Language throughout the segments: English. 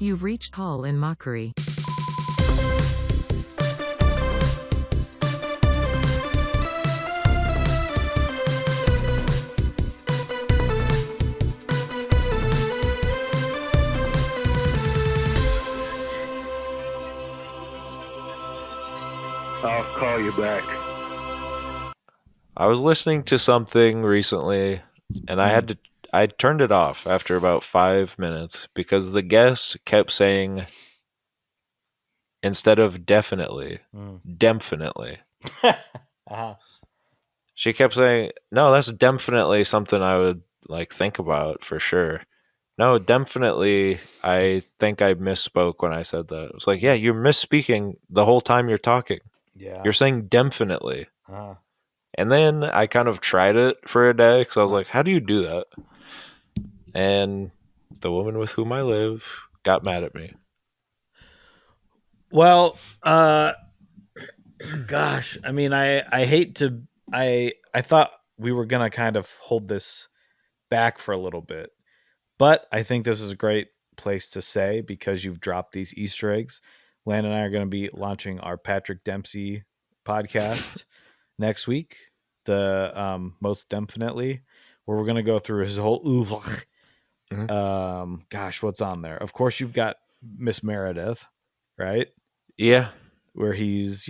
You've reached call in Mockery. I'll call you back. I was listening to something recently, and I turned it off after about 5 minutes because the guest kept saying instead of definitely, definitely. Uh-huh. She kept saying, "No, that's definitely something I would like think about for sure." No, definitely. I think I misspoke when I said that. It was like, yeah, you're misspeaking the whole time you're talking. Yeah. You're saying definitely. Uh-huh. And then I kind of tried it for a day because I was like, how do you do that? And the woman with whom I live got mad at me. Well, gosh, I mean, I hate to, I thought we were going to kind of hold this back for a little bit, but I think this is a great place to say because you've dropped these Easter eggs. Landon and I are going to be launching our Patrick Dempsey podcast next week, the most definitely, where we're going to go through his whole oeuvre. Gosh, what's on there? Of course, you've got Miss Meredith, right? Yeah. Where he's,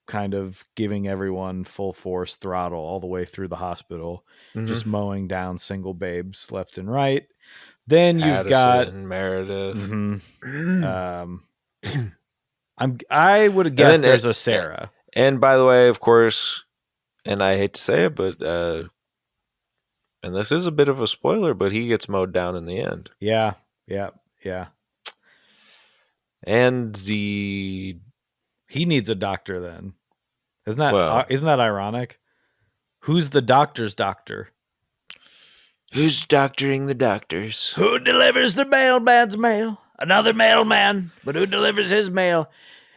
kind of giving everyone full force throttle all the way through the hospital, just mowing down single babes left and right. Then you've got Meredith. I would have guessed there's a Sarah. And by the way, of course, and I hate to say it, but and this is a bit of a spoiler, but he gets mowed down in the end. Yeah. And he needs a doctor then. Isn't that ironic? Who's the doctor's doctor? Who's doctoring the doctors? Who delivers the mailman's mail? Another mailman, but who delivers his mail?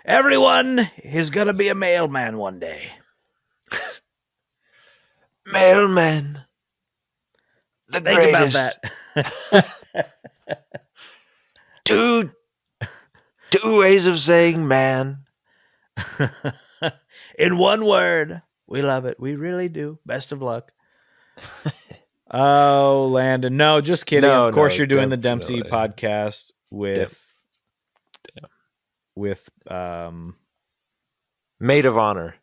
Everyone is going to be a mailman one day. Mailman. The Think greatest. about that. Two ways of saying man. In one word. We love it. We really do. Best of luck. Oh, Landon. No, just kidding. Of course, you're doing definitely. The Dempsey podcast with Maid of Honor.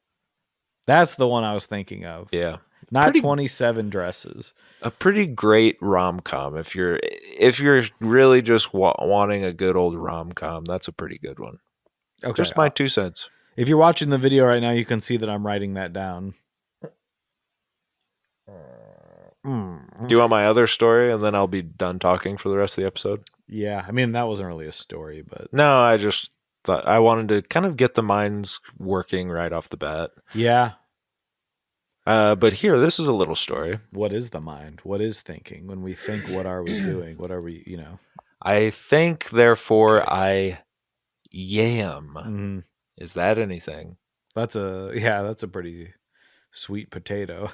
That's the one I was thinking of. Yeah. Not 27 Dresses. A pretty great rom-com. If you're really just wanting a good old rom-com, that's a pretty good one. Okay. Just my 2 cents. If you're watching the video right now, you can see that I'm writing that down. Do you want my other story, and then I'll be done talking for the rest of the episode? Yeah, I mean, that wasn't really a story, but... No, I just thought I wanted to kind of get the minds working right off the bat. Yeah. But here, this is a little story. What is the mind? What is thinking? When we think, what are we doing? What are we, I think, therefore, I yam. Mm-hmm. Is that anything? That's a pretty sweet potato.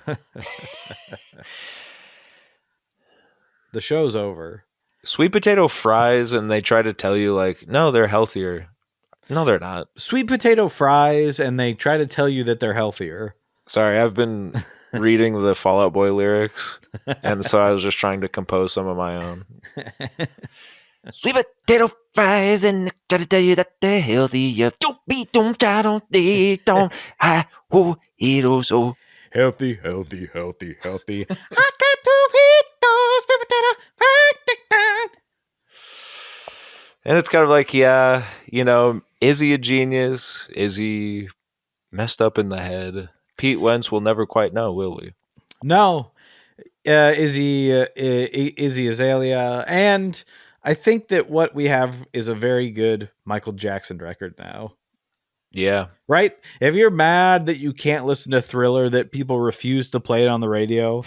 The show's over. Sweet potato fries, and they try to tell you, like, no, they're healthier. No, they're not. Sweet potato fries, and they try to tell you that they're healthier. Sorry, I've been reading the Fall Out Boy lyrics, and so I was just trying to compose some of my own. Sweet potato fries, and they try to tell you that they're healthier. Don't I eat so healthy. I got to eat those sweet potato fries. And it's kind of like, yeah, is he a genius? Is he messed up in the head? Pete Wentz will never quite know, will we? No. Is he Azalea? And I think that what we have is a very good Michael Jackson record now. Yeah. Right? If you're mad that you can't listen to Thriller, that people refuse to play it on the radio,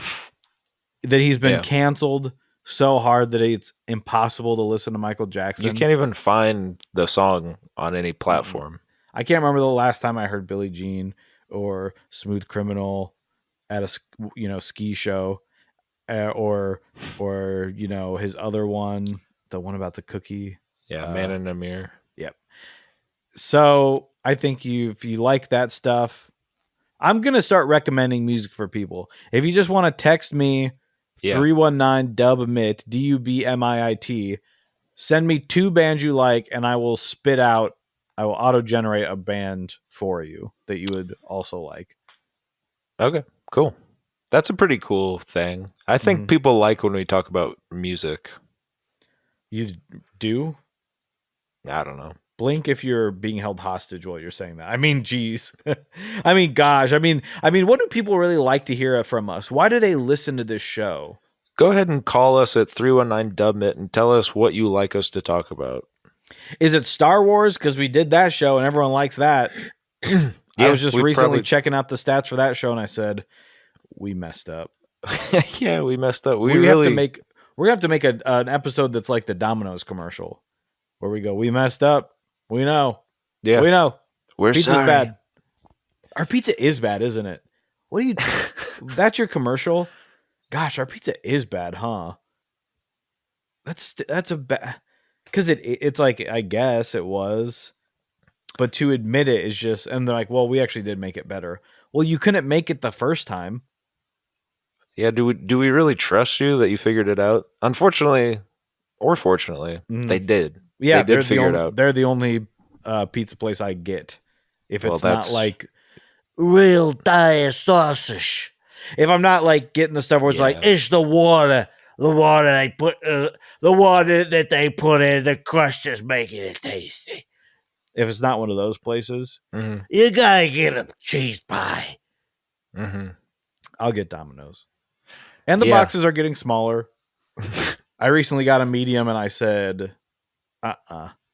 that he's been canceled so hard that it's impossible to listen to Michael Jackson. You can't even find the song on any platform. I can't remember the last time I heard Billie Jean or Smooth Criminal at a ski show, or his other one, the one about the cookie. Yeah, Man in a Mirror. Yep. So I think if you like that stuff, I'm going to start recommending music for people. If you just want to text me Yeah. 319-DUBMIT, DUBMIIT, send me 2 bands you like, and I will auto-generate a band for you that you would also like. Okay, cool. That's a pretty cool thing. I think people like when we talk about music. You do? I don't know. Blink if you're being held hostage while you're saying that. I mean, geez. I mean, gosh. I mean, what do people really like to hear from us? Why do they listen to this show? Go ahead and call us at 319-DUBMIT and tell us what you like us to talk about. Is it Star Wars? Because we did that show and everyone likes that. I was just recently checking out the stats for that show and I said, we messed up. Yeah, we messed up. We're gonna have to make an episode that's like the Dominoes commercial where we go, we messed up. We know. Yeah. We know. We're Pizza's sorry. bad. Our pizza is bad, isn't it? What do you that's your commercial? Gosh, our pizza is bad, huh? That's a bad because it's like I guess it was, but to admit it is just and they're like, well, we actually did make it better. Well, you couldn't make it the first time. Yeah, do we really trust you that you figured it out? Unfortunately, or fortunately, they did. Yeah, they did figure it out. They're the only pizza place I get. If it's Well, not like real dire sausage. If I'm not like getting the stuff where it's like it's the water they put the water that they put in the crust is making it tasty. If it's not one of those places, you gotta get a cheese pie. I'll get Dominoes, and the boxes are getting smaller. I recently got a medium, and I said,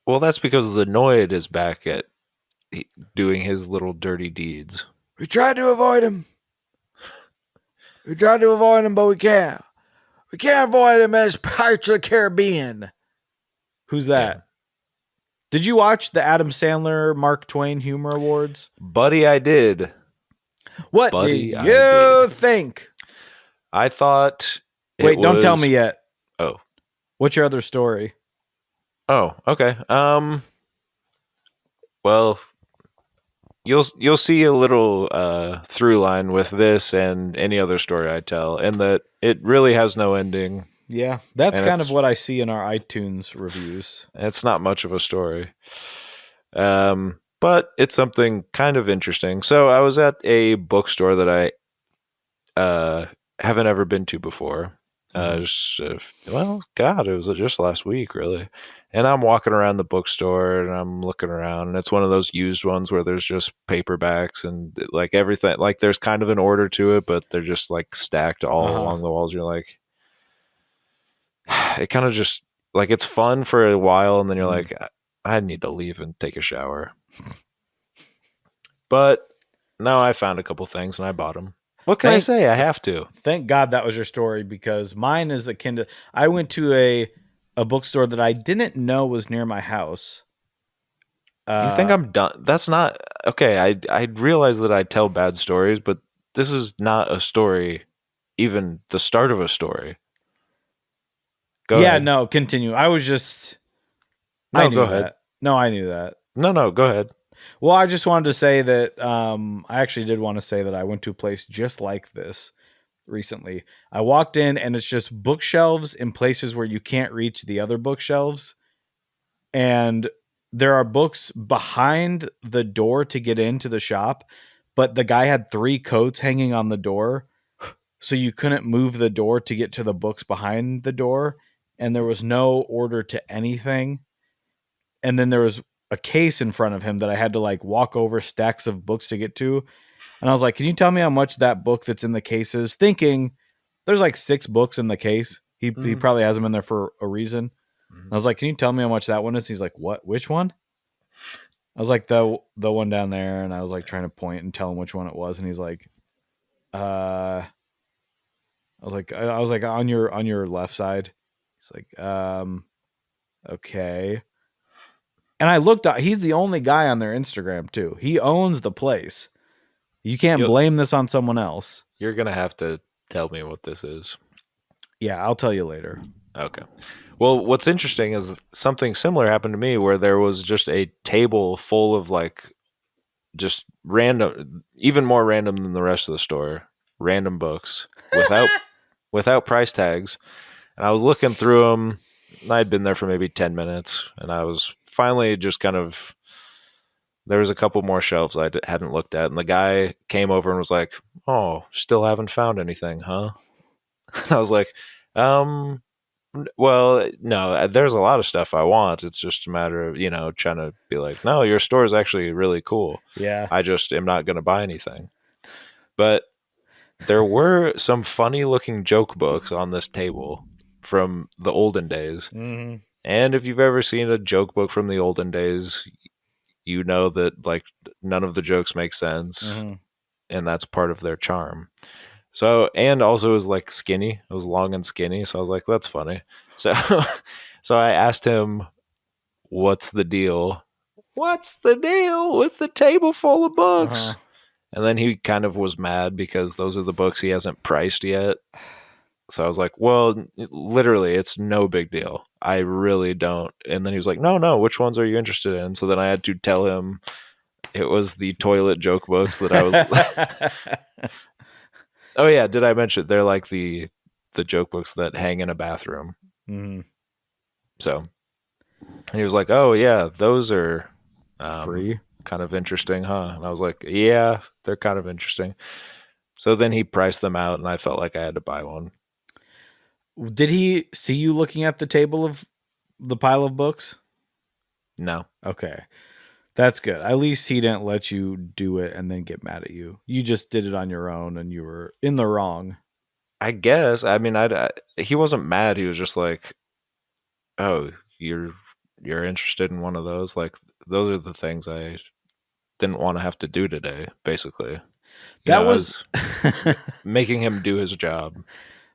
Well, that's because the Noid is back at doing his little dirty deeds. We tried to avoid him. But we can't. We can't avoid him as Pirates of the Caribbean. Who's that? Yeah. Did you watch the Adam Sandler Mark Twain Humor Awards? Buddy, I did. What did you think? I thought Wait, don't tell me yet. Oh. What's your other story? Oh, okay. Well, you'll see a little through line with this and any other story I tell, and that it really has no ending. Yeah, that's kind of what I see in our iTunes reviews. It's not much of a story, but it's something kind of interesting. So I was at a bookstore that I haven't ever been to before. Well, God, it was just last week, really. And I'm walking around the bookstore and I'm looking around, and it's one of those used ones where there's just paperbacks and like everything. Like there's kind of an order to it, but they're just like stacked all along the walls. You're like, it kind of just like it's fun for a while, and then you're like, I need to leave and take a shower. But no, I found a couple things and I bought them. What can I say? I have to. Thank God that was your story, because mine is akin to. I went to a bookstore that I didn't know was near my house. You think I'm done? That's not okay. I realize that I tell bad stories, but this is not a story, even the start of a story. Go ahead. No, continue. I was just. No, I knew go that. ahead. No, I knew that. No, go ahead. Well, I just wanted to say that I actually did want to say that I went to a place just like this recently. I walked in and it's just bookshelves in places where you can't reach the other bookshelves. And there are books behind the door to get into the shop, but the guy had 3 coats hanging on the door. So you couldn't move the door to get to the books behind the door. And there was no order to anything. And then there was a case in front of him that I had to like walk over stacks of books to get to. And I was like, can you tell me how much that book that's in the case is? Thinking there's like 6 books in the case. He probably has them in there for a reason. I was like, can you tell me how much that one is? He's like, what? Which one? I was like, the one down there. And I was like trying to point and tell him which one it was. And he's like, I was like on your left side. He's like, okay. And I looked at, he's the only guy on their Instagram too. He owns the place. You can't blame this on someone else. You're going to have to tell me what this is. Yeah, I'll tell you later. Okay. Well, what's interesting is something similar happened to me where there was just a table full of like just random, even more random than the rest of the store, random books without price tags. And I was looking through them. I'd been there for maybe 10 minutes, and I was finally just kind of. There was a couple more shelves hadn't looked at, and the guy came over and was like, "Oh, still haven't found anything, huh?" I was like, "Um, well, no, there's a lot of stuff I want. It's just a matter of, trying to be like, no, your store is actually really cool. Yeah. I just am not going to buy anything." But there were some funny looking joke books on this table from the olden days. Mm-hmm. And if you've ever seen a joke book from the olden days, you know that like none of the jokes make sense, Mm-hmm. and that's part of their charm. So, and also it was like skinny. It was long and skinny. So I was like, that's funny. So, so I asked him, what's the deal? What's the deal with the table full of books? Uh-huh. And then he kind of was mad because those are the books he hasn't priced yet. So I was like, well, literally, it's no big deal. I really don't. And then he was like, no, no, which ones are you interested in? So then I had to tell him it was the toilet joke books that I was. Oh yeah, did I mention they're like the joke books that hang in a bathroom? Mm-hmm. So, and he was like, "Oh yeah, those are Free. kind of interesting, huh?" And I was like, "Yeah, they're kind of interesting." So then he priced them out, and I felt like I had to buy one. Did he see you looking at the table of the pile of books? No, Okay. That's good. At least he didn't let you do it and then get mad at you. You just did it on your own and you were in the wrong. I guess. I mean, he wasn't mad. He was just like, "Oh, you're interested in one of those? Like, those are the things I didn't want to have to do today." Basically, That I was was making him do his job.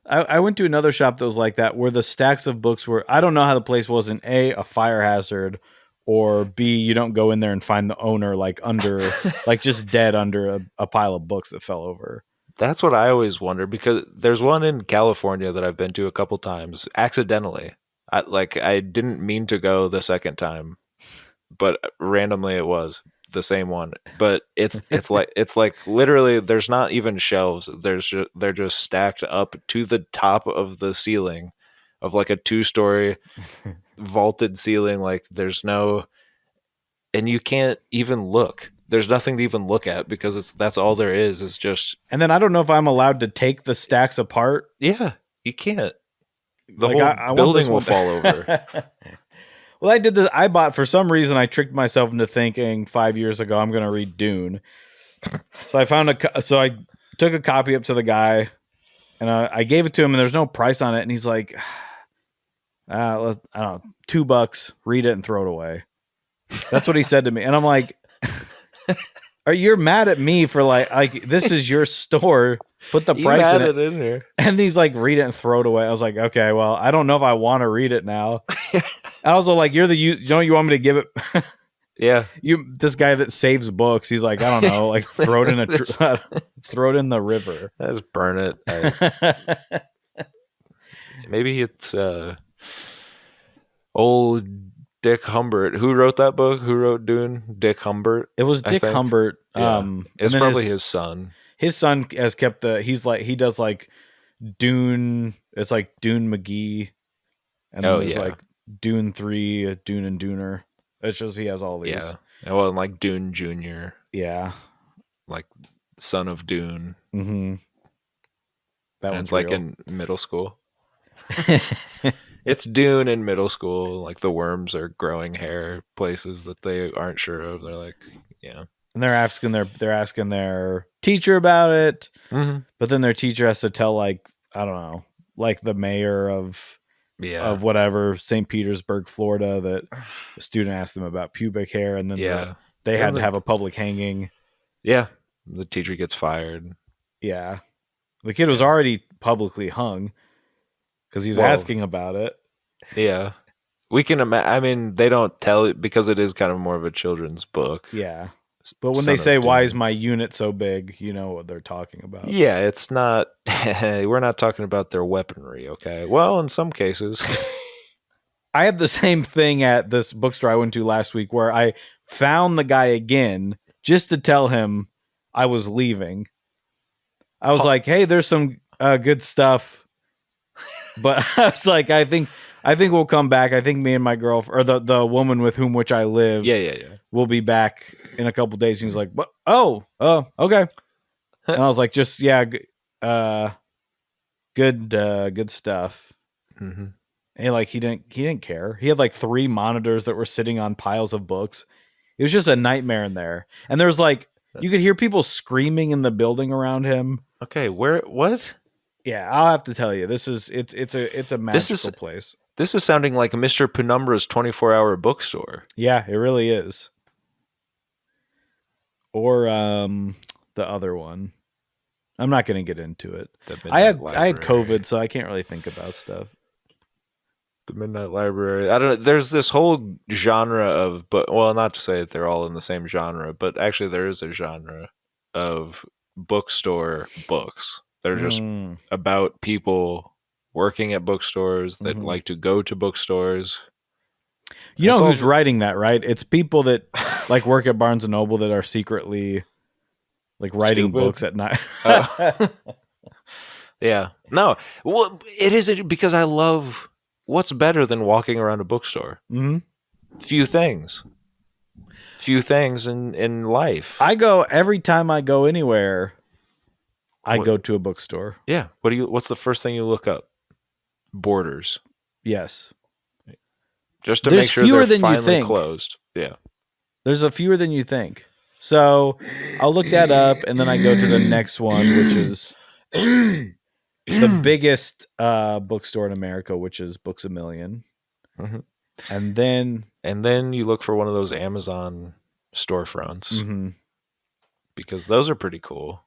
I went to another shop that was like that where the stacks of books were, I don't know how the place wasn't a fire hazard, or B, you don't go in there and find the owner like under, like just dead under a pile of books that fell over. That's what I always wonder because there's one in California that I've been to a couple times accidentally. I didn't mean to go the second time, but randomly it was the same one. But it's like literally there's not even shelves. They're just stacked up to the top of the ceiling of like a 2-story vaulted ceiling. Like there's no, and you can't even look. There's nothing to even look at because that's all there is. It's just And then I don't know if I'm allowed to take the stacks apart. yeah, you can't. The Like whole I want this building will one fall over. Well, I did this. I bought, for some reason, I tricked myself into thinking 5 years ago I'm going to read Dune. So I took a copy up to the guy and I gave it to him, and there's no price on it. And he's like, I don't know, $2, read it and throw it away. That's what he said to me. And I'm like, you're mad at me for like this is your store. Put the You price had in it it. in here. And he's like, read it and throw it away. I was like, okay, well, I don't know if I want to read it now. I was like, you want me to give it? Yeah. This guy that saves books. He's like, I don't know, like throw it in throw it in the river. Just burn it. Maybe it's old Dick Humbert. Who wrote that book? Who wrote Dune? Dick Humbert. It was I Dick think. Humbert. Yeah. And It's then probably his son. His son has kept he does like Dune. It's like Dune McGee, and then there's like Dune 3, Dune and Dooner. It's just he has all these. Yeah. Well, and like Dune Jr. Yeah. Like son of Dune. Mm-hmm. That And one's it's like real. in middle school. It's Dune in middle school. Like the worms are growing hair places that they aren't sure of. They're like, yeah. And they're asking their teacher about it, Mm-hmm. but then their teacher has to tell, like, I don't know, like the mayor of whatever, St. Petersburg, Florida, that a student asked them about pubic hair, and then they had to have a public hanging. Yeah, the teacher gets fired. Yeah, the kid was already publicly hung because he's asking about it. Yeah, we can imagine. I mean, they don't tell it because it is kind of more of a children's book. Yeah. But when Son they of say, "Why is Doom. my unit so big?" You know what they're talking about. Yeah, it's not. We're not talking about their weaponry, okay? Well, in some cases. I had the same thing at this bookstore I went to last week where I found the guy again just to tell him I was leaving. I was like, "Hey, there's some good stuff," but I was like, "I think we'll come back. I think me and my girlfriend, or the woman with whom which I live, Yeah. will be back in a couple days." And he's like, "What? Oh, okay." And I was like, "Just good stuff." Mm-hmm. And like he didn't care. He had like 3 monitors that were sitting on piles of books. It was just a nightmare in there. And there's like you could hear people screaming in the building around him. Okay, what? Yeah, I'll have to tell you. It's a magical place. This is sounding like Mr. Penumbra's 24-hour bookstore. Yeah, it really is. Or the other one. I'm not going to get into it. I had COVID, so I can't really think about stuff. The Midnight Library. I don't know. There's this whole genre of, but well, not to say that they're all in the same genre, but actually there is a genre of bookstore books. They're just about people working at bookstores that like to go to bookstores. You know who's writing that, right? It's people that like work at Barnes and Noble that are secretly like writing books at night. Yeah. No. Well, it is because I love. What's better than walking around a bookstore? Mm-hmm. Few things in life. I go every time I go anywhere. I go to a bookstore. Yeah. What's the first thing you look up? Borders. Yes. Just to make sure they're finally closed. Yeah. There's a fewer than you think. So I'll look that up, and then I go to the next one, which is the biggest bookstore in America, which is Books A Million. Mm-hmm. And then you look for one of those Amazon storefronts because those are pretty cool.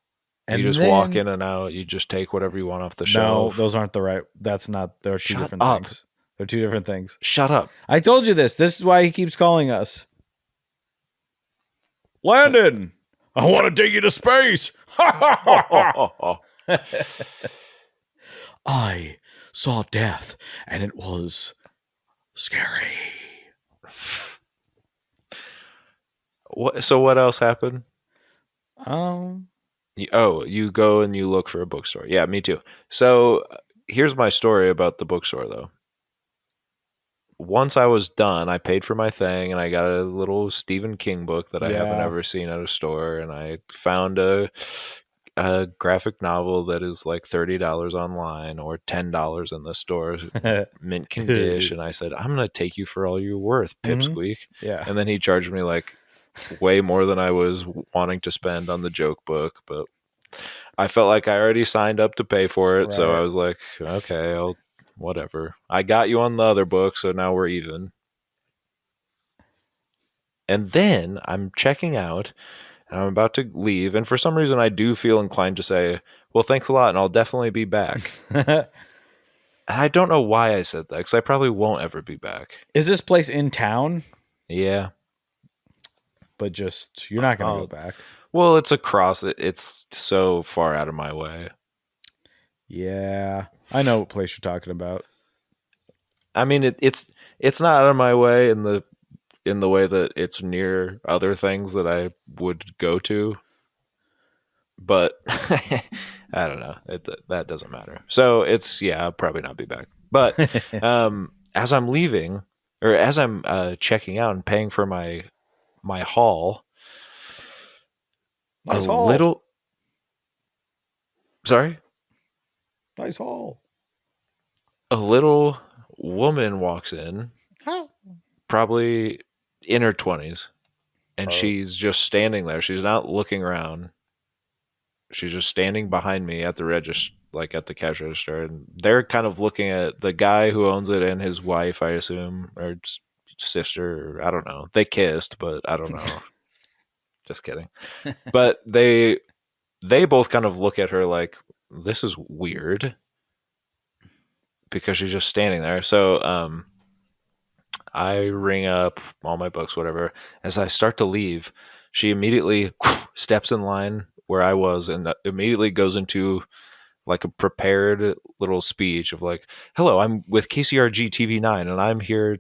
And you just walk in and out. You just take whatever you want off the shelf. No, those aren't the right. That's not. They're two different things. They're 2 different things. Shut up. I told you this. This is why he keeps calling us. Landon, I want to take you to space. I saw death, and it was scary. So what else happened? You go and you look for a bookstore. Yeah, me too. So here's my story about the bookstore, though. Once I was done, I paid for my thing, and I got a little Stephen King book that I haven't ever seen at a store, and I found a graphic novel that is like $30 online or $10 in the store, mint condition. And I said, I'm going to take you for all you're worth, Pipsqueak. Yeah. And then he charged me like way more than I was wanting to spend on the joke book, but I felt like I already signed up to pay for it. Right. So I was like, okay, whatever. I got you on the other book, so now we're even. And then I'm checking out, and I'm about to leave, and for some reason I do feel inclined to say, well, thanks a lot, and I'll definitely be back. And I don't know why I said that, because I probably won't ever be back. Is this place in town? Yeah. But just, you're not going to go back. Well, it's across. It's so far out of my way. Yeah. I know what place you're talking about. I mean, it's not out of my way in the way that it's near other things that I would go to, but I don't know. That doesn't matter. So I'll probably not be back. But as I'm leaving, or as I'm checking out and paying for my haul, nice haul. Sorry? Nice haul. A little woman walks in, probably in her 20s, and she's just standing there. She's not looking around. She's just standing behind me at the register, like at the cash register, and they're kind of looking at the guy who owns it and his wife, I assume, or sister. I don't know. They kissed, but I don't know. Just kidding. But they both kind of look at her like, this is weird, because she's just standing there. So I ring up all my books, whatever. As I start to leave, she immediately steps in line where I was and immediately goes into like a prepared little speech of like, hello, I'm with KCRG TV9 and I'm here.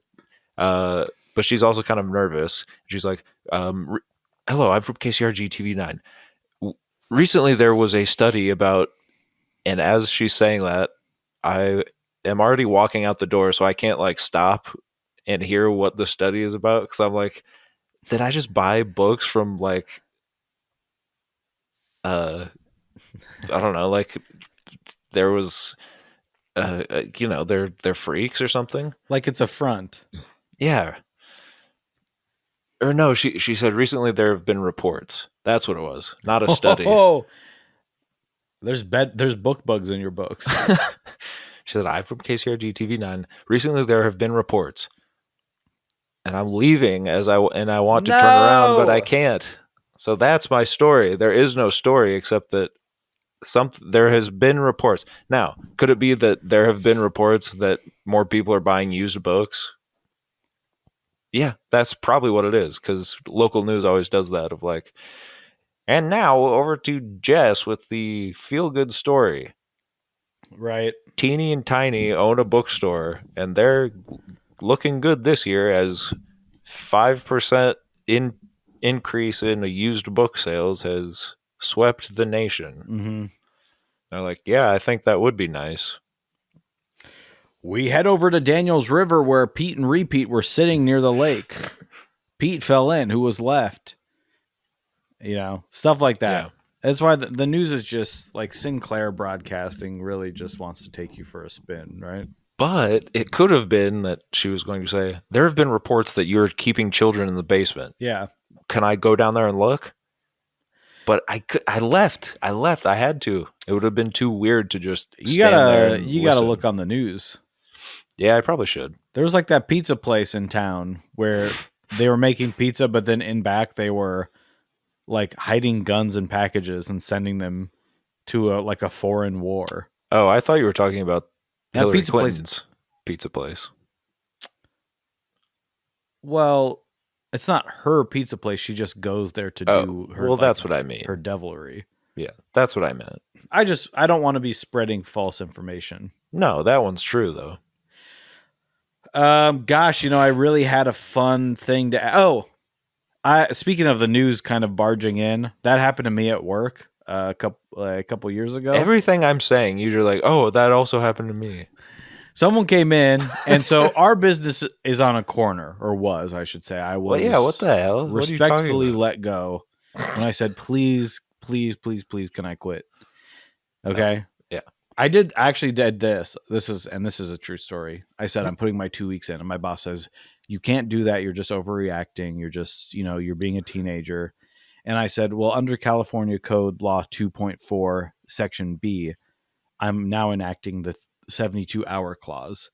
But she's also kind of nervous. She's like, hello, I'm from KCRG TV9. Recently there was a study about, and as she's saying that, I am already walking out the door, so I can't like stop and hear what the study is about. Because I'm like, did I just buy books from like, I don't know, like there was, they're freaks or something. Like it's a front. Yeah. Or no, she said recently there have been reports. That's what it was, not a study. Oh, there's book bugs in your books. She said, I'm from KCRG TV9. Recently there have been reports. And I'm leaving I want to turn around, but I can't. So that's my story. There is no story except that there has been reports. Now, could it be that there have been reports that more people are buying used books? Yeah, that's probably what it is, because local news always does that of like, and now over to Jess with the feel-good story. Right. Teeny and Tiny own a bookstore, and they're looking good this year as 5% increase in used book sales has swept the nation. Mm-hmm. They're like, yeah, I think that would be nice. We head over to Daniels River where Pete and Repeat were sitting near the lake. Pete fell in. Who was left? Stuff like that. Yeah. That's why the news is just like Sinclair Broadcasting really just wants to take you for a spin, right? But it could have been that she was going to say, there have been reports that you're keeping children in the basement. Yeah. Can I go down there and look? But I left. I had to. It would have been too weird to just stand there and you gotta listen. look on the news. Yeah, I probably should. There was like that pizza place in town where they were making pizza, but then in back they were like hiding guns in packages and sending them to a foreign war. Oh, I thought you were talking about That Hillary pizza Clinton's pizza place. Well, it's not her pizza place. She just goes there to do her. Well, that's what I mean. Her devilry. Yeah, that's what I meant. I don't want to be spreading false information. No, that one's true though. Gosh, I really had a fun thing to. Speaking of the news kind of barging in, that happened to me at work a couple years ago. Everything I'm saying, you're like, oh, that also happened to me. Someone came in, and so our business is on a corner, or was, I should say. I was. Well, yeah, what the hell? Respectfully let go when I said, please, please, please, please, can I quit? Okay. Yeah. I actually did this. This is a true story. I said, I'm putting my 2 weeks in, and my boss says, you can't do that. You're just overreacting. You're just, you're being a teenager. And I said, well, under California Code Law 2.4, Section B, I'm now enacting the 72-hour clause.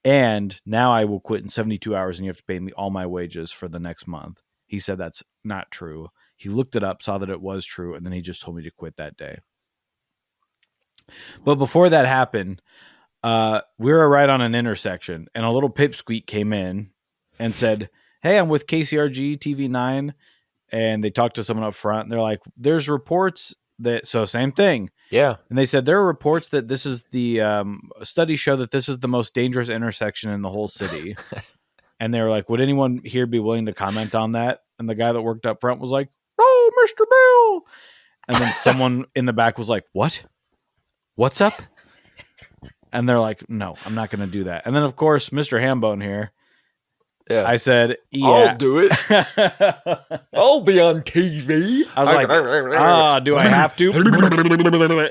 And now I will quit in 72 hours and you have to pay me all my wages for the next month. He said that's not true. He looked it up, saw that it was true, and then he just told me to quit that day. But before that happened, we were right on an intersection, and a little pipsqueak came in and said, hey, I'm with KCRG TV9. And they talked to someone up front, and they're like, there's reports that, so same thing. Yeah. And they said there are reports that this is the studies show that this is the most dangerous intersection in the whole city. And they were like, would anyone here be willing to comment on that? And the guy that worked up front was like, no, Mr. Bill. And then someone in the back was like, what? What's up? And they're like, no, I'm not going to do that. And then, of course, Mr. Hambone here. Yeah. I said, yeah. I'll do it. I'll be on TV. I was like, do I have to?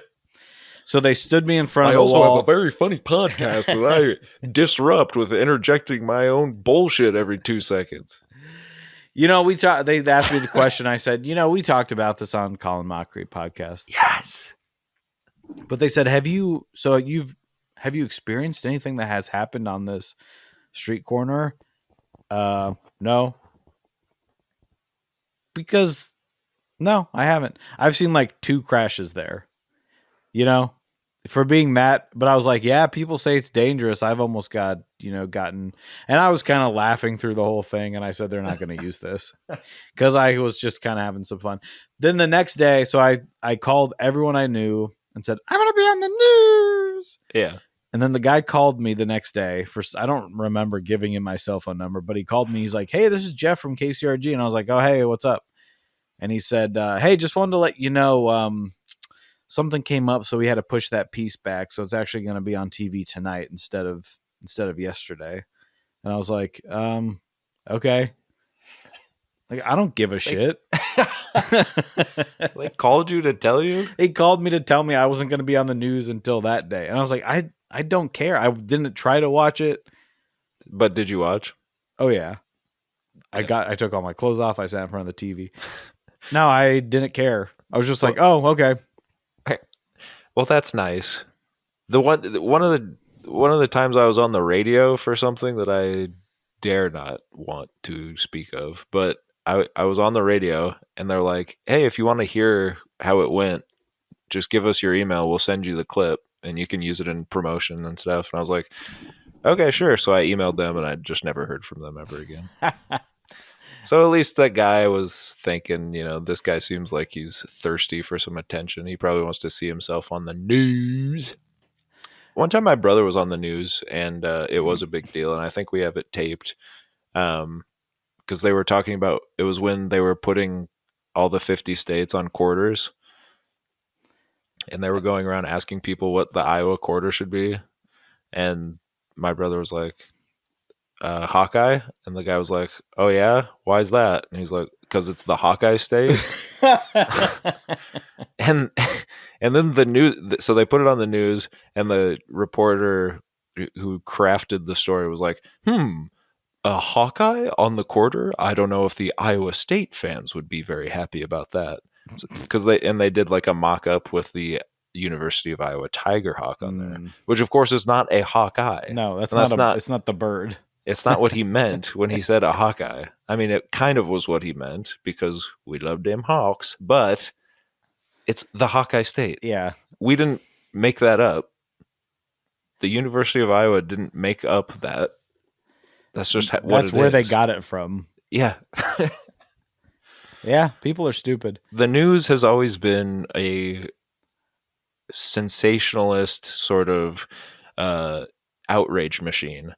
So they stood me in front of the wall. I also have a very funny podcast that I disrupt with interjecting my own bullshit every 2 seconds. They asked me the question. I said, we talked about this on Colin Mockery podcast. Yes. But they said, have you experienced anything that has happened on this street corner? No. Because no, I haven't. I've seen like 2 crashes there. for being that, but I was like, yeah, people say it's dangerous. I've almost gotten, and I was kind of laughing through the whole thing. And I said, they're not going to use this because I was just kind of having some fun. Then the next day, so I called everyone I knew and said, I'm going to be on the news. Yeah. And then the guy called me the next day. First, I don't remember giving him my cell phone number, but he called me. He's like, hey, this is Jeff from KCRG. And I was like, oh, hey, what's up? And he said, hey, just wanted to let you know, something came up, so we had to push that piece back. So it's actually going to be on TV tonight instead of yesterday. And I was like, okay. Like, I don't give a shit. They called you to tell you? He called me to tell me I wasn't going to be on the news until that day. And I was like, I don't care. I didn't try to watch it. But did you watch? Oh yeah. I took all my clothes off. I sat in front of the TV. No, I didn't care. I was just like, oh, okay. Well, that's nice. One of the times I was on the radio for something that I dare not want to speak of, but I was on the radio and they're like, "Hey, if you want to hear how it went, just give us your email. We'll send you the clip and you can use it in promotion and stuff." And I was like, "Okay, sure." So I emailed them and I just never heard from them ever again. So at least that guy was thinking, this guy seems like he's thirsty for some attention. He probably wants to see himself on the news. One time my brother was on the news and it was a big deal. And I think we have it taped because they were talking about, it was when they were putting all the 50 states on quarters. And they were going around asking people what the Iowa quarter should be. And my brother was like, Hawkeye, and the guy was like, "Oh yeah, why is that?" And he's like, "Because it's the Hawkeye state." and then the news, so they put it on the news, and the reporter who crafted the story was like, a Hawkeye on the quarter? I don't know if the Iowa State fans would be very happy about that, because they did like a mock-up with the University of Iowa Tiger Hawk on there, which of course is not a Hawkeye. No, that's not. It's not the bird. It's not what he meant when he said a Hawkeye. I mean, it kind of was what he meant because we love them Hawks, but it's the Hawkeye State. Yeah. We didn't make that up. The University of Iowa didn't make up that. That's just what That's where is. they got it from. Yeah. Yeah, people are stupid. The news has always been a sensationalist sort of outrage machine.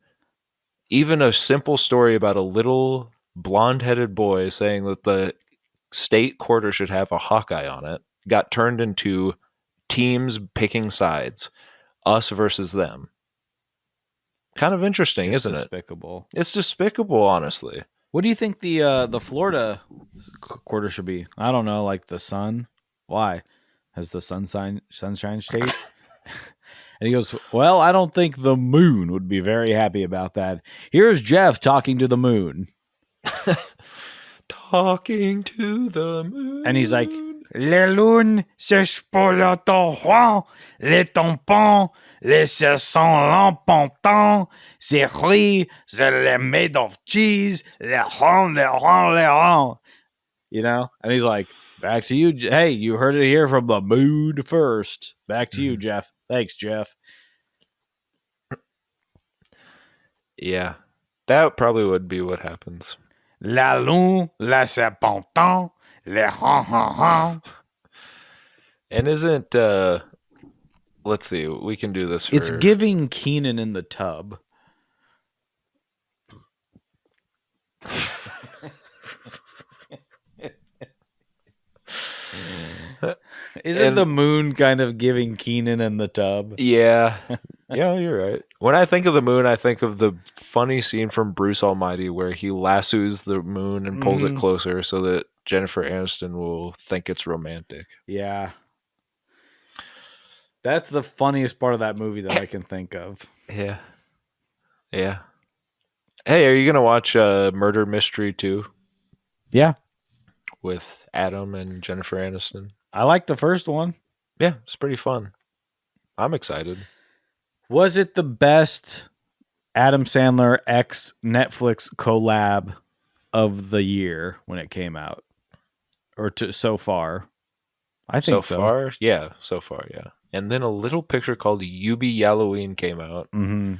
Even a simple story about a little blonde-headed boy saying that the state quarter should have a Hawkeye on it got turned into teams picking sides, us versus them. Kind of interesting, isn't it? Despicable. It's despicable, honestly. What do you think the Florida quarter should be? I don't know, like the sun. Why? Has the sunshine state? And he goes, well, I don't think the moon would be very happy about that. Here's Jeff talking to the moon. Talking to the moon. And he's like, les lunes sèchent pas le torrent, les tampons, les saisons l'emportant, c'est riz, c'est les made of cheese, les ronds, les ronds, les ronds. And he's like, back to you. Hey, you heard it here from the moon first. Back to you, Jeff. Thanks, Jeff. Yeah, that probably would be what happens. La lune, la serpentin, le ha. And isn't, let's see, we can do this for... It's giving Keenan in the tub. Isn't the moon kind of giving Keenan in the tub? Yeah. Yeah, you're right. When I think of the moon, I think of the funny scene from Bruce Almighty where he lassos the moon and pulls it closer so that Jennifer Aniston will think it's romantic. Yeah. That's the funniest part of that movie that I can think of. Yeah. Yeah. Hey, are you going to watch Murder Mystery 2? Yeah. With Adam and Jennifer Aniston? I like the first one. Yeah, it's pretty fun. I'm excited. Was it the best Adam Sandler X Netflix collab of the year when it came out? Or so far? I think so. So far? Yeah, so far, yeah. and then a little picture called Yubi Halloween came out, Mm-hmm.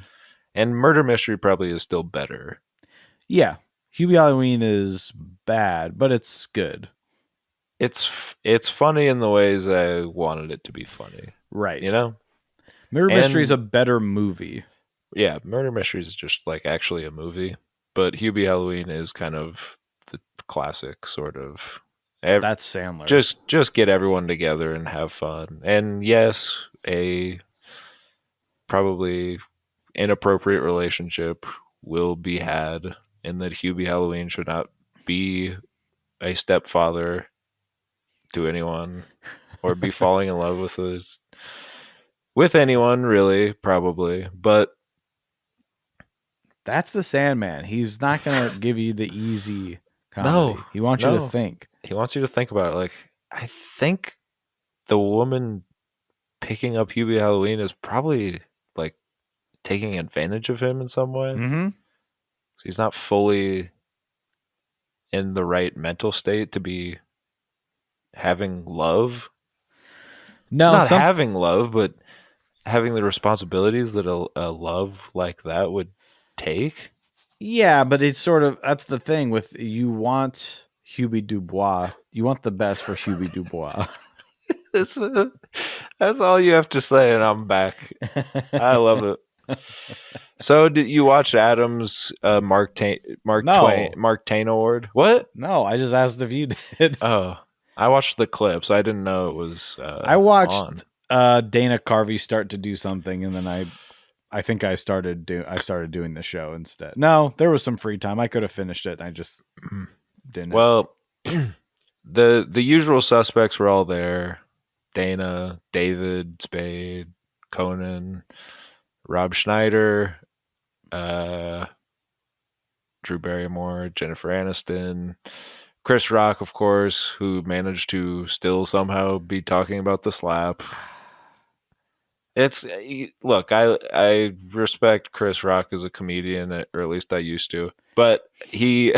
and Murder Mystery probably is still better. Yeah. Hubie Halloween is bad, but it's good. It's funny in the ways I wanted it to be funny, Right. you know? Murder Mystery is And a better movie. yeah, Murder Mystery is just like actually a movie, but Hubie Halloween is kind of the classic sort of. That's Sandler. Just get everyone together and have fun. And yes, a probably inappropriate relationship will be had, and that Hubie Halloween should not be a stepfather to anyone or be falling in love with anyone really, probably. But That's the Sandman. He's not going to give you the easy comedy. no, He wants you to no. think. He wants you to think about it. Like, I think the woman picking up Hubie Halloween is probably like taking advantage of him in some way. Mm-hmm. He's not fully in the right mental state to be having love. No, Not having love, but having the responsibilities that a love like that would take. yeah, but it's sort of, that's the thing with, you want Hubie Dubois. You want the best for Hubie Dubois. That's all you have to say, and I'm back. I love it. So, did you watch Adam's Mark Twain Award? What? No, I just asked if you did. Oh, I watched the clips. I didn't know it was. I watched on. Dana Carvey start to do something, and then I think I started doing the show instead. No, there was some free time. I could have finished it, and I just didn't. Well, the usual suspects were all there: Dana, David Spade, Conan, Rob Schneider, Drew Barrymore, Jennifer Aniston, Chris Rock, of course, who managed to still somehow be talking about the slap. Look, I respect Chris Rock as a comedian, or at least I used to, but he,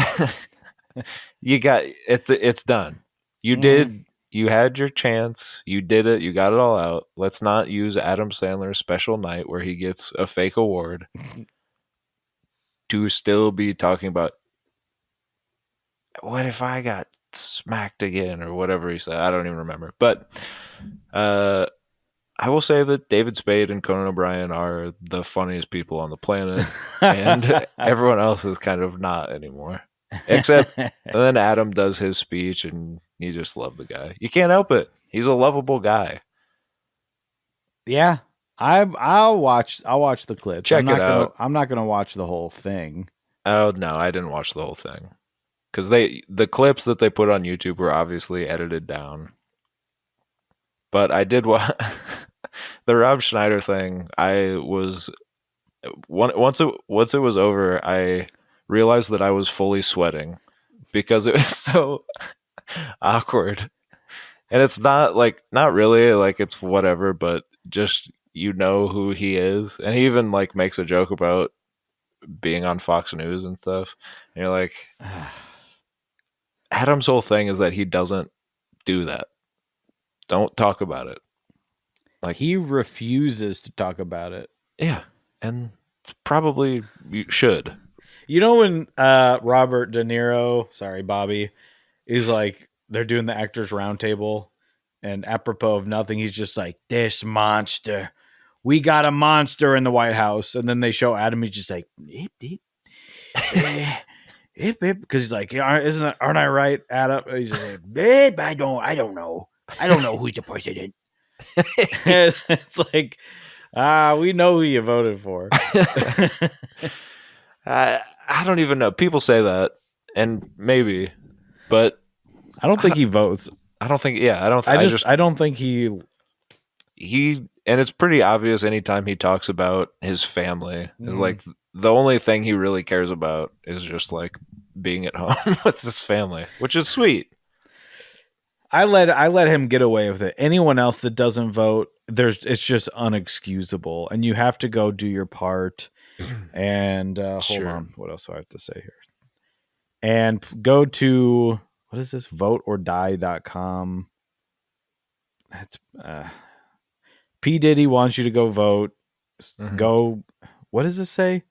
you got it. It's done. You had your chance. You did it. You got it all out. Let's not use Adam Sandler's special night where he gets a fake award to still be talking about what if I got smacked again or whatever he said. I don't even remember. But I will say that David Spade and Conan O'Brien are the funniest people on the planet, and everyone else is kind of not anymore. Except, and then Adam does his speech, and you just love the guy. You can't help it. He's a lovable guy. Yeah, I'll watch the clips. Check it out. I'm not gonna watch the whole thing. Oh no, I didn't watch the whole thing because the clips that they put on YouTube were obviously edited down. But I did watch the Rob Schneider thing. I was once it was over, I realized that I was fully sweating because it was so awkward. And it's not really like it's whatever, but just you know who he is. And he even like makes a joke about being on Fox News and stuff. And you're like, Adam's whole thing is that he doesn't do that. Don't talk about it. Like, he refuses to talk about it. Yeah. And probably you should. You know when Robert De Niro, sorry, Bobby, is like, they're doing the actors roundtable, and apropos of nothing, he's just like, this monster. We got a monster in the White House. And then they show Adam, he's just like, hip, hip, hip, hip. Because he's like, aren't I right, Adam? He's just like, babe, I don't know. I don't know who's the president. It's like, we know who you voted for. I don't even know. People say that, and maybe, but I don't think he votes. I don't think. Yeah, I don't. I don't think he. And it's pretty obvious anytime he talks about his family. It's like the only thing he really cares about is just like being at home with his family, which is sweet. I let him get away with it. Anyone else that doesn't vote, it's just unexcusable, and you have to go do your part. And hold on, what else do I have to say here? And go to, what is this? voteordie.com. That's P. Diddy wants you to go vote. Mhm. Go. What does this say?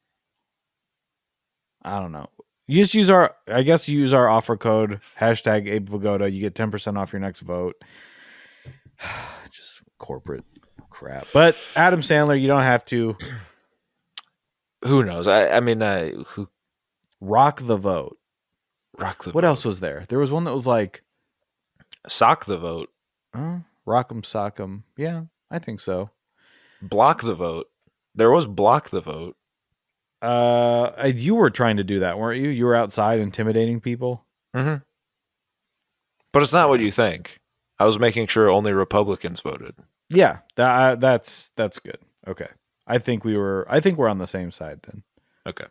I don't know. You just use our, I guess you use our offer code, hashtag Abe Vigoda. You get 10% off your next vote. Just corporate crap. But Adam Sandler, you don't have to. Who knows? I mean, who Rock the vote. rock the What vote? else was there? There was one that was like, Sock the vote. Rock'em Sock'em. Yeah, I think so. Block the vote. There was block the vote. You were trying to do that, weren't you? You were outside intimidating people. Mm-hmm. But it's not what you think. I was making sure only Republicans voted. Yeah, that's good. Okay, I think we're on the same side then. Okay.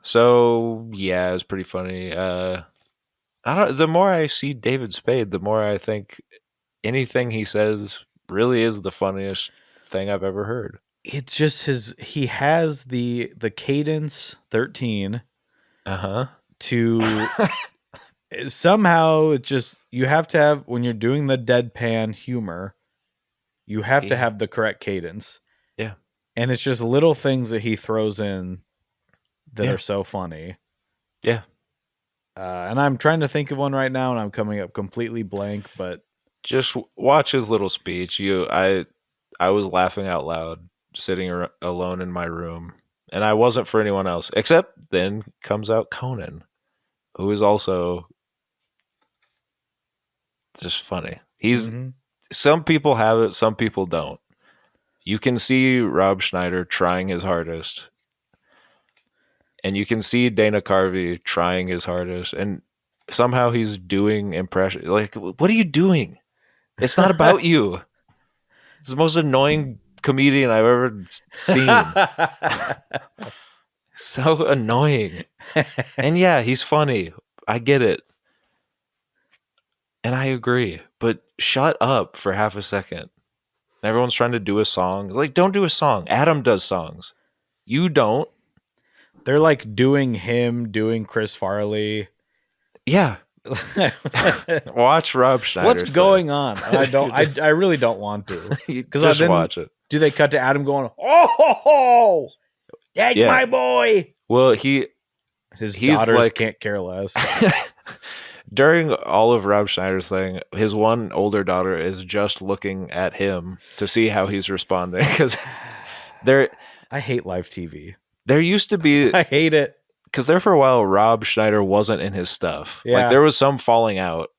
So yeah, it was pretty funny. The more I see David Spade, the more I think anything he says really is the funniest thing I've ever heard. It's just he has the cadence 13 to somehow, it's just, you have to have, when you're doing the deadpan humor, you have to have the correct cadence. Yeah. And it's just little things that he throws in that are so funny. Yeah. And I'm trying to think of one right now, and I'm coming up completely blank, but just watch his little speech. I was laughing out loud sitting alone in my room, and I wasn't for anyone else, except then comes out Conan, who is also just funny. He's some people have it, some people don't. You can see Rob Schneider trying his hardest, and you can see Dana Carvey trying his hardest, and somehow he's doing impression. Like, what are you doing? It's not about you. It's the most annoying comedian I've ever seen. So annoying. And yeah, he's funny. I get it. And I agree. But shut up for half a second. Everyone's trying to do a song. Like, don't do a song. Adam does songs. You don't. They're like doing Chris Farley. Yeah. Watch Rob Schneider. What's going on? I really don't want to. Because just watch it. Do they cut to Adam going, "Oh, that's my boy"? Well, his he's daughters like, can't care less. During all of Rob Schneider's thing, his one older daughter is just looking at him to see how he's responding. Because I hate live TV. There used to be, I hate it. Because there for a while, Rob Schneider wasn't in his stuff. Yeah. Like, there was some falling out.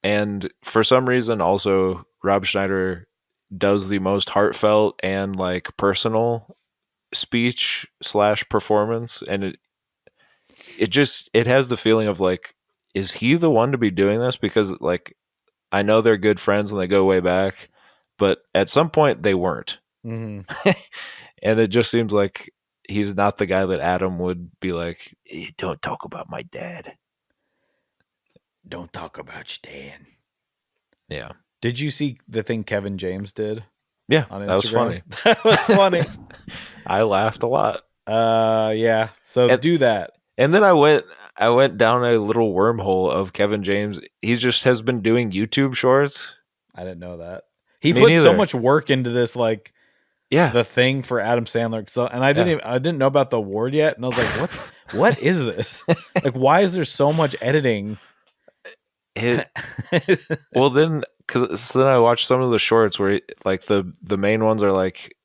And for some reason, also, Rob Schneider does the most heartfelt and like personal speech / performance. And it has the feeling of like, is he the one to be doing this? Because like, I know they're good friends and they go way back, but at some point they weren't. And it just seems like he's not the guy that Adam would be like, don't talk about my dad. Don't talk about your dad. Yeah. Did you see the thing Kevin James did? Yeah, on Instagram? that was funny. That was funny. I laughed a lot. Yeah. So do that. And then I went down a little wormhole of Kevin James. He just has been doing YouTube shorts. I didn't know that. He put so much work into this, like, the thing for Adam Sandler. So, and I didn't know about the award yet. And I was like, what is this? Like, why is there so much editing? Well, then, then I watched some of the shorts where like the main ones are like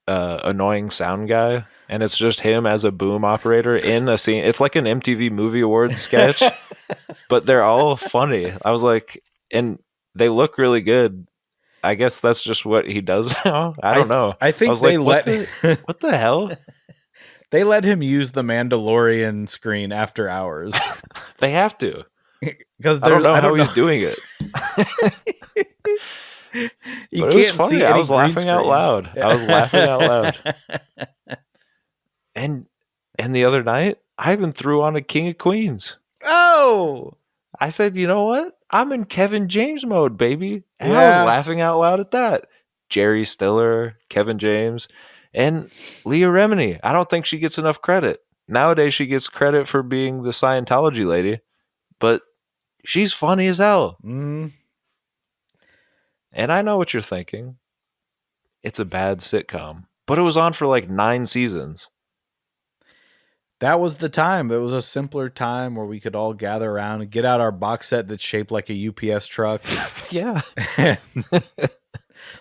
annoying sound guy, and it's just him as a boom operator in a scene. It's like an MTV Movie Awards sketch, but they're all funny. I was like, and they look really good. I guess that's just what he does now. I don't know. I think what the hell? They let him use the Mandalorian screen after hours. They have to. Because I don't know how he's doing it. You but it was funny. I was laughing out loud. And the other night, I even threw on a King of Queens. Oh! I said, you know what? I'm in Kevin James mode, baby. And I was laughing out loud at that. Jerry Stiller, Kevin James, and Leah Remini. I don't think she gets enough credit. Nowadays, she gets credit for being the Scientology lady, but she's funny as hell. And I know what you're thinking. It's a bad sitcom. But it was on for like 9 seasons. That was the time. It was a simpler time where we could all gather around and get out our box set that's shaped like a UPS truck. Yeah. And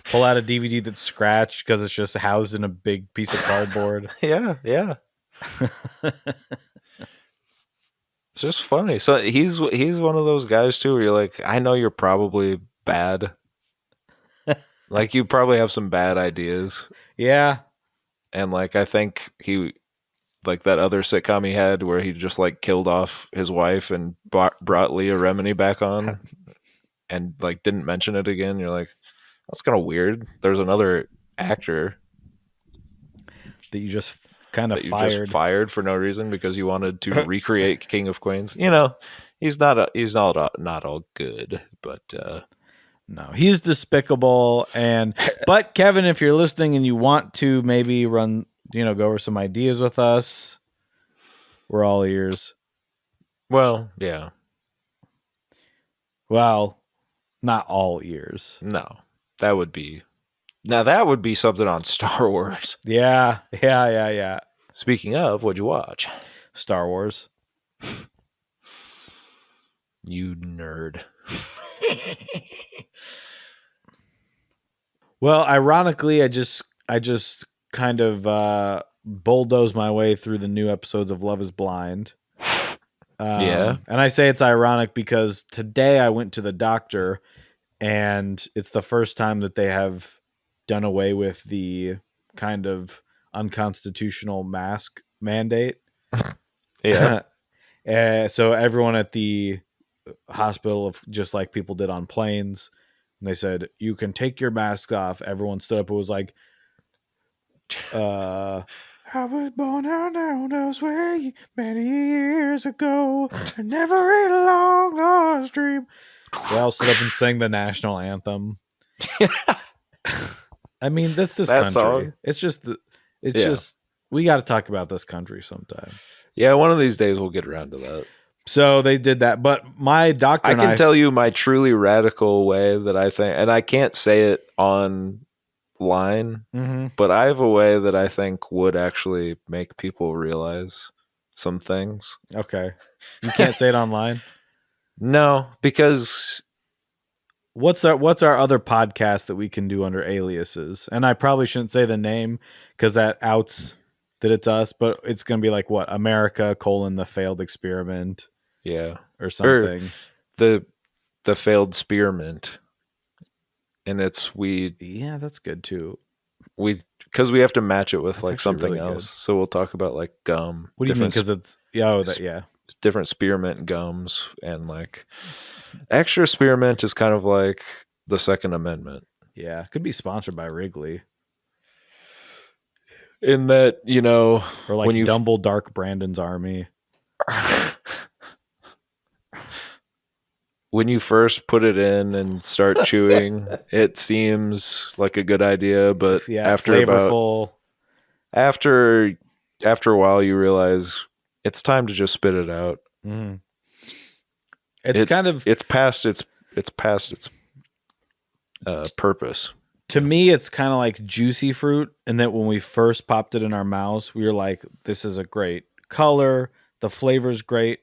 pull out a DVD that's scratched because it's just housed in a big piece of cardboard. Yeah. It's just funny. So he's one of those guys too where you're like, I know you're probably bad. Like you probably have some bad ideas. Yeah. And like I think he like that other sitcom he had where he just like killed off his wife and brought Leah Remini back on and like didn't mention it again. You're like, that's kind of weird. There's another actor That you just kind of that you fired. just fired for no reason because you wanted to recreate King of Queens. You know, he's not all good, but No, he's despicable. But Kevin, if you're listening and you want to maybe run, go over some ideas with us, we're all ears. well, yeah. Well, not all ears. No. That would be something on Star Wars. Yeah. Speaking of, what'd you watch? Star Wars. You nerd. Well, ironically, I just kind of bulldozed my way through the new episodes of Love is Blind. Yeah. And I say it's ironic because today I went to the doctor and it's the first time that they have done away with the kind of unconstitutional mask mandate. Yeah. So everyone at the hospital, just like people did on planes, and they said, you can take your mask off. Everyone stood up and was like, I was born on Dominoes way many years ago. I never ate a long lost dream. They all stood up and sang the national anthem. I mean, this That country. song? It's just we got to talk about this country sometime. Yeah, one of these days we'll get around to that. So they did that, but my doctor I can tell you my truly radical way that I think, and I can't say it online, but I have a way that I think would actually make people realize some things. Okay. You can't say it online? No, because What's our other podcast that we can do under aliases? And I probably shouldn't say the name because that outs that it's us, but it's going to be like what? America : the failed experiment. Yeah. Or something. Or the failed spearmint. And it's yeah, that's good too. Because we have to match it with That's like something really else. good. So we'll talk about like gum. What do you mean? Because it's different spearmint gums and like extra spearmint is kind of like the Second Amendment. Yeah, could be sponsored by Wrigley. In that, or like when Dumble Dark Brandon's Army. When you first put it in and start chewing, it seems like a good idea, but after flavorful. After a while, you realize it's time to just spit it out. Mm-hmm. It's past its purpose. To me, it's kind of like juicy fruit, and that when we first popped it in our mouths, we were like, "This is a great color. The flavor's great."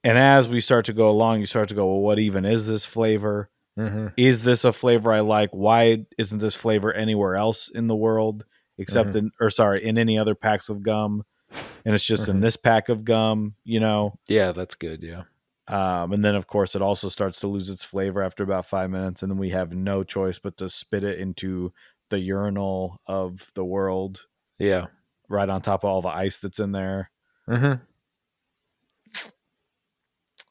And as we start to go along, you start to go, "Well, what even is this flavor? Mm-hmm. Is this a flavor I like? Why isn't this flavor anywhere else in the world except in any other packs of gum? And it's just in this pack of gum, Yeah, that's good. Yeah. And then, of course, it also starts to lose its flavor after about 5 minutes, and then we have no choice but to spit it into the urinal of the world. Yeah, right on top of all the ice that's in there. Mm-hmm.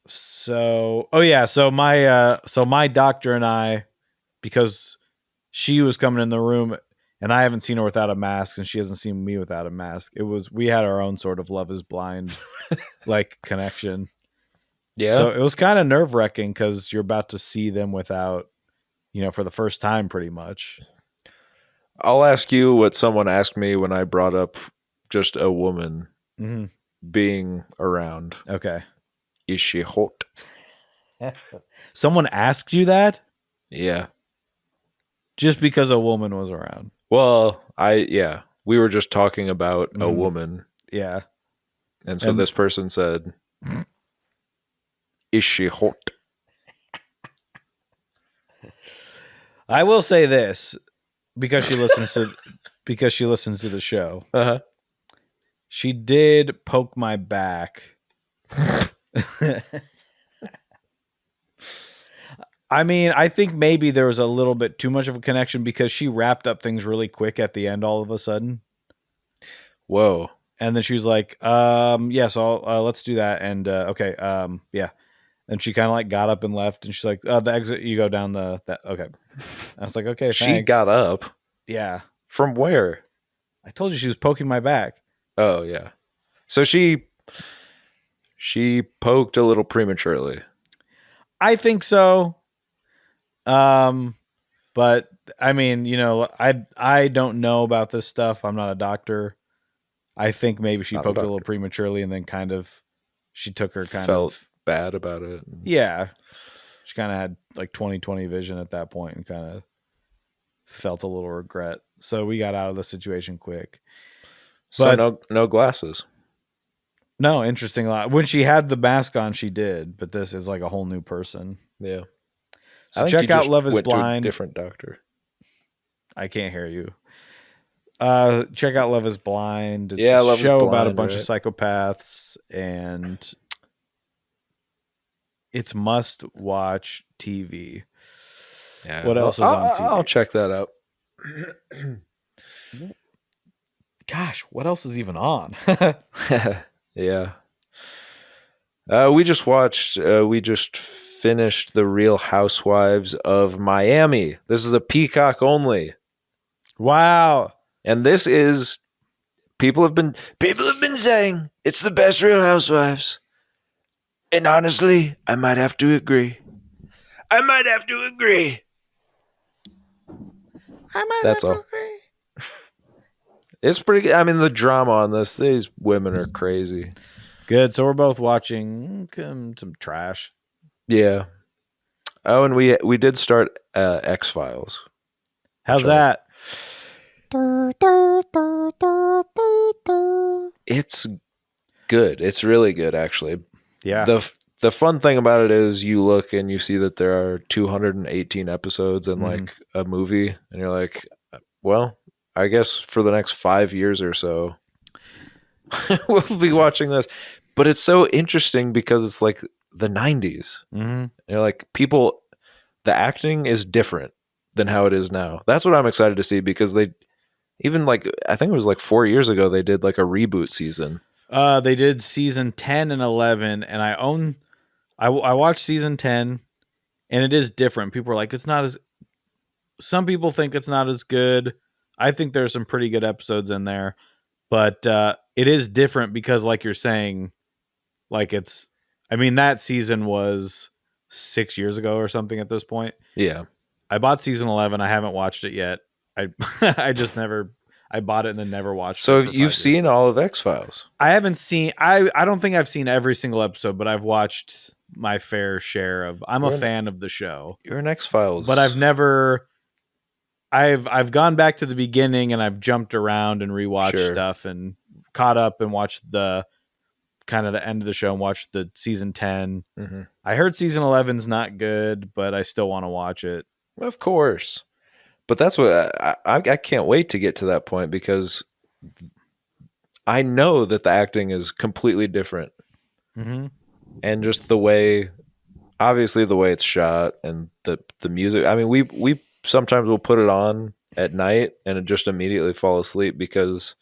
So my doctor and I, because she was coming in the room, and I haven't seen her without a mask, and she hasn't seen me without a mask. We had our own sort of Love is Blind like connection. Yeah. So it was kind of nerve-wracking because you're about to see them without, for the first time pretty much. I'll ask you what someone asked me when I brought up just a woman being around. Okay. Is she hot? Someone asked you that? Yeah. Just because a woman was around. Well, we were just talking about a woman. Yeah. And so this person said, is she hot? I will say this because she listens to the show. Uh-huh. She did poke my back. I mean, I think maybe there was a little bit too much of a connection because she wrapped up things really quick at the end all of a sudden. Whoa. And then she was like, yes, let's do that. And okay, yeah. And she kind of like got up and left, and she's like, the exit, you go down that. Okay. I was like, okay, thanks. She got up? Yeah. From where? I told you she was poking my back. Oh, yeah. So she poked a little prematurely. I think so. But I mean, you know, I don't know about this stuff. I'm not a doctor. I think maybe she poked a little prematurely, and then kind of she took her felt bad about it. Yeah. She kind of had like 20/20 vision at that point and kind of felt a little regret. So we got out of the situation quick. So no glasses. No, interesting. When she had the mask on, she did, but this is like a whole new person. Yeah. So check out Love is Blind. To a different doctor. I can't hear you. Check out Love is Blind. It's a Love show about a bunch of psychopaths, and it's must-watch TV. Yeah. What else is on TV? I'll check that out. Gosh, what else is even on? Yeah. We just finished The Real Housewives of Miami. This is a Peacock only. Wow. And this is people have been saying it's the best Real Housewives. And honestly, I might have to agree. That's all. It's pretty good. I mean, the drama on these women are crazy. Good. So we're both watching some trash. Yeah. Oh, and we did start X-Files. How's that? It's good. It's really good, actually. Yeah. The fun thing about it is you look and you see that there are 218 episodes in like a movie, and you're like, well, I guess for the next 5 years or so, we'll be watching this. But it's so interesting because it's like the 90s. Mm-hmm. You're like, the acting is different than how it is now. That's what I'm excited to see, because they even like, I think it was like 4 years ago, they did like a reboot season. They did season 10 and 11, and I watched season 10, and it is different. People are like, some people think it's not as good. I think there's some pretty good episodes in there, but it is different because, like you're saying, like that season was 6 years ago or something at this point. Yeah. I bought season 11. I haven't watched it yet. I bought it and then never watched it. So you've seen all of X-Files? I haven't seen, I don't think I've seen every single episode, but I've watched my fair share of, I'm a fan of the show. You're an X-Files. But I've gone back to the beginning, and I've jumped around and rewatched stuff and caught up and watched the kind of the end of the show and watched the season 10. Mm-hmm. I heard season 11's not good, but I still want to watch it. Of course. But that's what I can't wait to get to that point, because I know that the acting is completely different. Mm-hmm. And just the way it's shot and the music. I mean, we sometimes will put it on at night and just immediately fall asleep because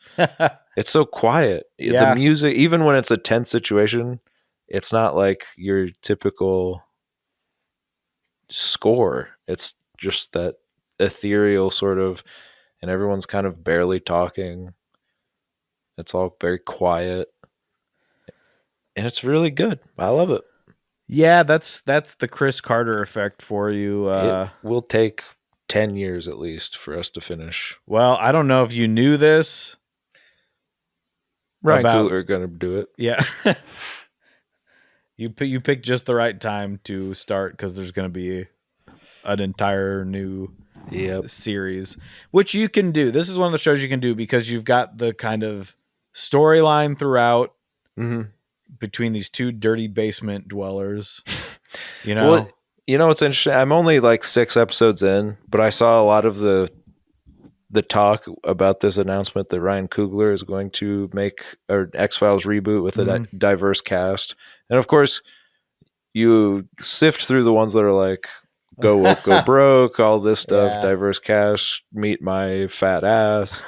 it's so quiet. Yeah. The music, even when it's a tense situation, it's not like your typical score. It's just that ethereal sort of, and everyone's kind of barely talking. It's all very quiet, and it's really good. I love it. Yeah, that's the Chris Carter effect for you. It will take 10 years at least for us to finish. Well, I don't know if you knew this. Ryan Coogler going to do it. Yeah. You picked just the right time to start, because there's going to be an entire new Yep. series, which you can do. This is one of the shows you can do because you've got the kind of storyline throughout Mm-hmm. between these two dirty basement dwellers. You know, Well, you know what's interesting? I'm only like 6 episodes in, but I saw a lot of the talk about this announcement that Ryan Coogler is going to make an X-Files reboot with a diverse cast. And of course, you sift through the ones that are like go woke, go broke, all this stuff, Yeah. diverse cast, meet my fat ass,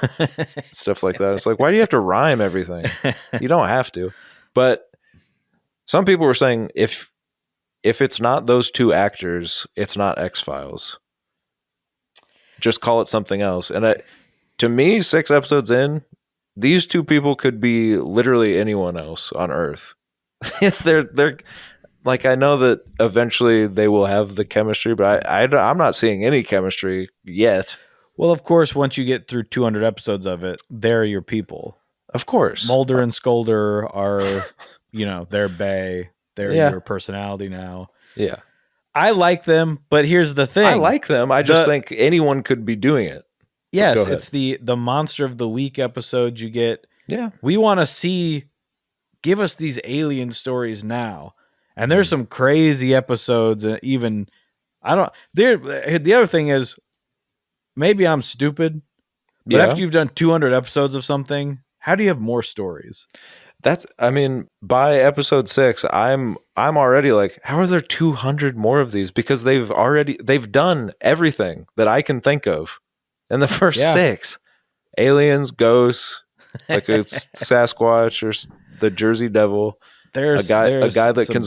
stuff like that. It's like, why do you have to rhyme everything? You don't have to. But some people were saying if it's not those 2 actors, it's not X-Files. Just call it something else. And to me, 6 episodes in, these 2 people could be literally anyone else on Earth. they're like, I know that eventually they will have the chemistry, but I'm not seeing any chemistry yet. Well, of course, once you get through 200 episodes of it, they're your people. Of course, Mulder and Skolder are, they're bae. They're your personality now. Yeah. I like them, but here's the thing. I like them. I just think anyone could be doing it. Yes, it's the Monster of the Week episode you get. Yeah. We want to give us these alien stories now. And there's some crazy episodes. The other thing is, maybe I'm stupid, but after you've done 200 episodes of something, how do you have more stories? By episode 6, I'm already like, how are there 200 more of these? Because they've done everything that I can think of in the first 6. Aliens, ghosts, like a Sasquatch or the Jersey Devil. There's a guy that can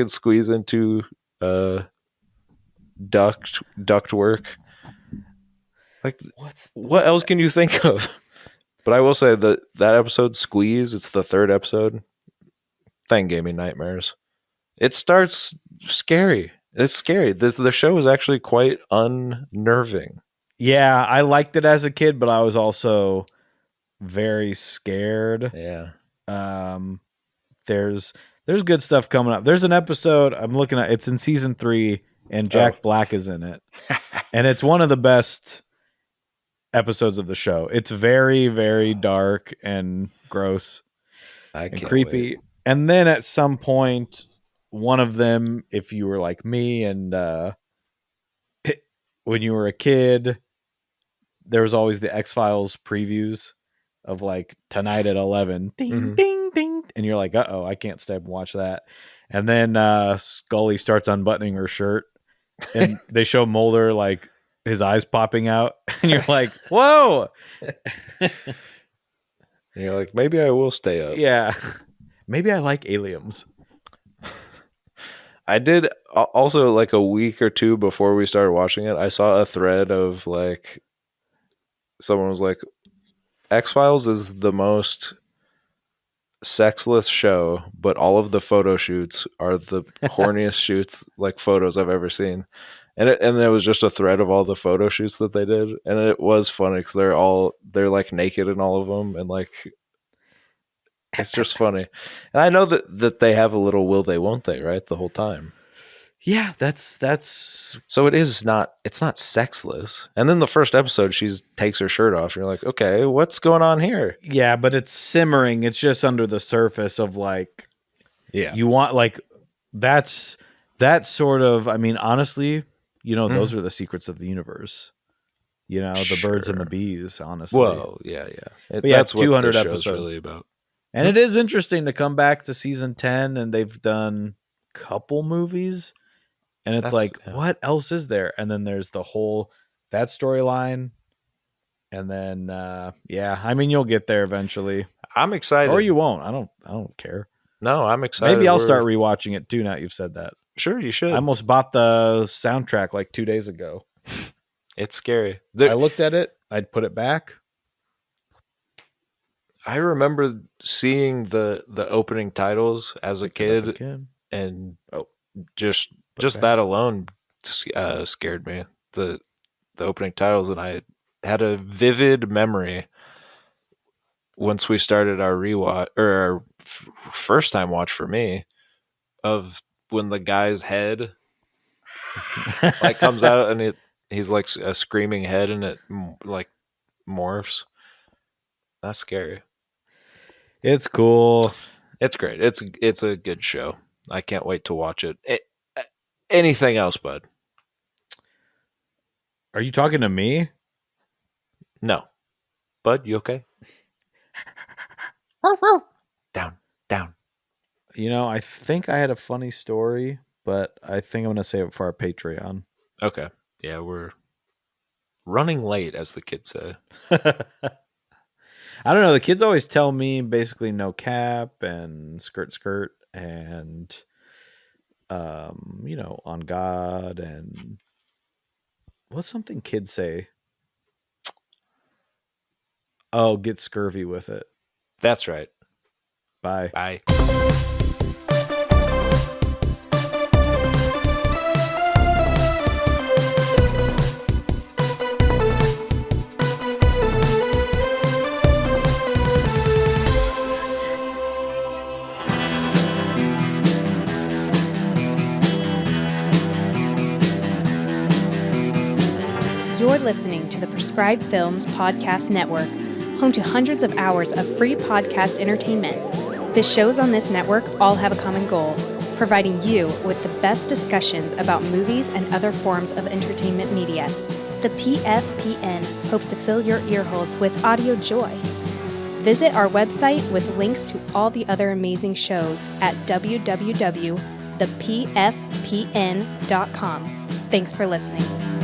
squeeze into duct work. Like, what else can you think of? But I will say that episode, Squeeze, it's the 3rd episode. Thing gave me nightmares. It starts scary. It's scary. The show is actually quite unnerving. Yeah, I liked it as a kid, but I was also very scared. Yeah. There's good stuff coming up. There's an episode I'm looking at. It's in season 3, and Jack Black is in it, and it's one of the best episodes of the show. It's very, very dark and gross and creepy. Wait. And then at some point, one of them, if you were like me and when you were a kid, there was always the X-Files previews of like tonight at 11, ding, ding, ding. And you're like, uh-oh, I can't stay up and watch that. And then Scully starts unbuttoning her shirt and they show Mulder like his eyes popping out. And you're like, whoa. And you're like, maybe I will stay up. Yeah. Maybe I like aliens. I did also, like a week or 2 before we started watching it, I saw a thread of like, someone was like, X-Files is the most sexless show, but all of the photo shoots are the horniest shoots, like photos I've ever seen. And it was just a thread of all the photo shoots that they did. And it was funny because they're like naked in all of them. And like, it's just funny. And I know that they have a little will they, won't they, right? The whole time. Yeah, that's so it's not sexless. And then the first episode, she takes her shirt off. And you're like, okay, what's going on here? Yeah, but it's simmering. It's just under the surface of like, yeah, you want like, that sort of, honestly, those are the secrets of the universe. The birds and the bees, honestly. Well, yeah. That's what 200 the episodes show's really about. And it is interesting to come back to season 10 and they've done a couple movies. And it's what else is there? And then there's the whole, that storyline. And then, you'll get there eventually. I'm excited. Or you won't. I don't care. No, I'm excited. Maybe I'll start rewatching it too now you've said that. Sure, you should. I almost bought the soundtrack like 2 days ago. It's scary. I looked at it. I'd put it back. I remember seeing the opening titles as a kid, and just that alone scared me. The opening titles, and I had a vivid memory once we started our rewatch, or our first time watch for me, of when the guy's head like comes out and He's like a screaming head, and it like morphs. That's scary. It's cool. It's great. It's a good show. I can't wait to watch it. Anything else, bud? Are you talking to me? No, bud. You okay? Down, down. You know, I think I had a funny story, but I think I'm going to save it for our Patreon. Okay. Yeah, we're running late, as the kids say. I don't know. The kids always tell me basically no cap and skirt and, on God. And what's something kids say? Oh, get scurvy with it. That's right. Bye. Bye. You're listening to the Prescribed Films Podcast Network, home to hundreds of hours of free podcast entertainment. The shows on this network all have a common goal, providing you with the best discussions about movies and other forms of entertainment media. The PFPN hopes to fill your earholes with audio joy. Visit our website with links to all the other amazing shows at www.thepfpn.com. Thanks for listening.